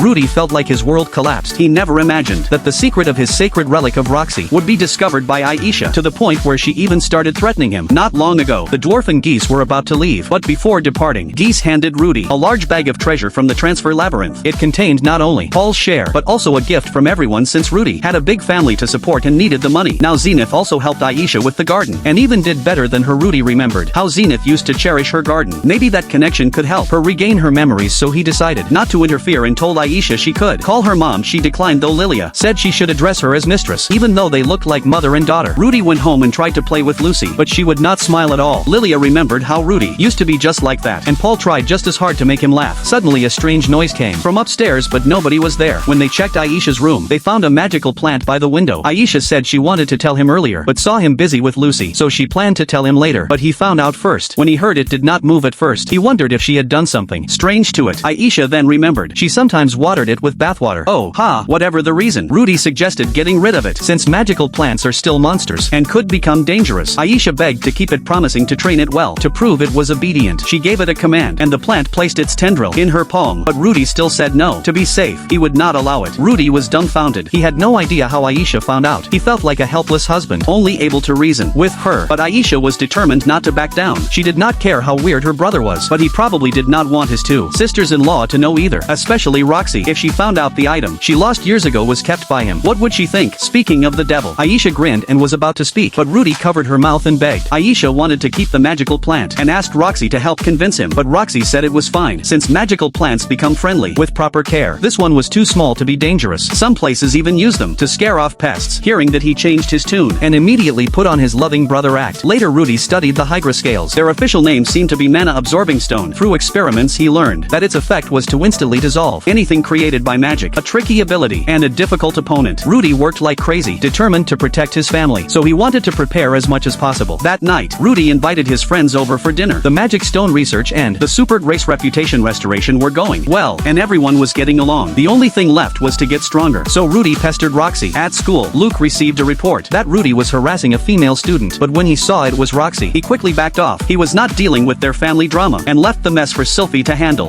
Rudy felt like his world collapsed. He never imagined that the secret of his sacred relic of Roxy would be discovered by Aisha, to the point where she even started threatening him. Not long ago, the dwarf and Geese were about to leave, but before departing, Geese handed Rudy a large bag of treasure from the transfer labyrinth. It contained not only Paul's share, but also a gift from everyone, since Rudy had a big family to support and needed the money. Now Zenith also helped Aisha with the garden, and even did better than her. Rudy remembered how Zenith used to cherish her garden. Maybe that connection could help her regain her memories, so he decided not to interfere and told Aisha she could call her mom. She declined, though Lilia said she should address her as mistress, even though they looked like mother and daughter. Rudy went home and tried to play with Lucy, but she would not smile at all. Lilia remembered how Rudy used to be just like that, and Paul tried just as hard to make him laugh. Suddenly a strange noise came from upstairs, but nobody was there. When they checked Aisha's room, they found a magical plant by the window. Aisha said she wanted to tell him earlier, but saw him busy with Lucy, so she planned to tell him later, but he found out first. When he heard it did not move at first, he wondered if she had done something strange to it. Aisha then remembered she sometimes watered it with bathwater. Oh, whatever the reason, Rudy suggested getting rid of it, since magical plants are still monsters and could become dangerous. Aisha begged to keep it, promising to train it well. To prove it was obedient, she gave it a command, and the plant placed its tendril in her palm, but Rudy still said no. To be safe, he would not allow it. Rudy was dumbfounded. He had no idea how Aisha found out. He felt like a helpless husband, only able to reason with her, but Aisha was determined not to back down. She did not care how weird her brother was, but he probably did not want his two sisters-in-law to know either, especially Roxy. If she found out the item she lost years ago was kept by him, what would she think? Speaking of the devil, Aisha grinned and was about to speak, but Rudy covered her mouth and begged. Aisha wanted to keep the magical plant and asked Roxy to help convince him, but Roxy said it was fine, since magical plants become friendly with proper care. This one was too small to be dangerous. Some places even use them to scare off pests. Hearing that, he changed his tune and immediately put on his loving brother act. Later Rudy studied the Hydra scales. Their official name seemed to be mana-absorbing stone. Through experiments he learned that its effect was to instantly dissolve anything created by magic. A tricky ability and a difficult opponent. Rudy worked like crazy, determined to protect his family, so he wanted to prepare as much as possible. That night, Rudy invited his friends over for dinner. The magic stone research and the super race reputation restoration were going well, and everyone was getting along. The only thing left was to get stronger, so Rudy pestered Roxy. At school, Luke received a report that Rudy was harassing a female student, but when he saw it was Roxy, he quickly backed off. He was not dealing with their family drama and left the mess for Sylphie to handle.